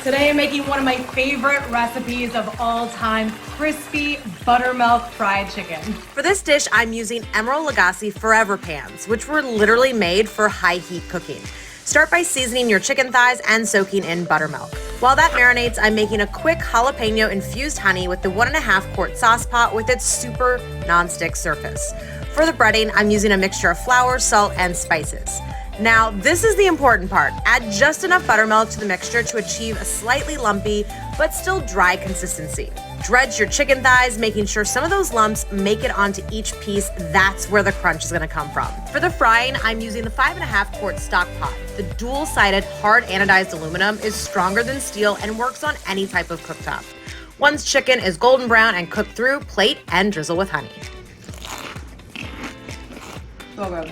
Today I'm making one of my favorite recipes of all time, crispy buttermilk fried chicken. For this dish, I'm using Emeril Lagasse Forever pans, which were literally made for high heat cooking. Start by seasoning your chicken thighs and soaking in buttermilk. While that marinates, I'm making a quick Jalapeño Infused Honey with the 1.5 quart sauce pot with its super non-stick surface. For the breading, I'm using a mixture of flour, salt, and spices. Now, this is the important part. Add just enough buttermilk to the mixture to achieve a slightly lumpy, but still dry consistency. Dredge your chicken thighs, making sure some of those lumps make it onto each piece. That's where the crunch is gonna come from. For the frying, I'm using the 5.5 quart stock pot. The dual-sided hard anodized aluminum is stronger than steel and works on any type of cooktop. Once chicken is golden brown and cooked through, plate and drizzle with honey. So good.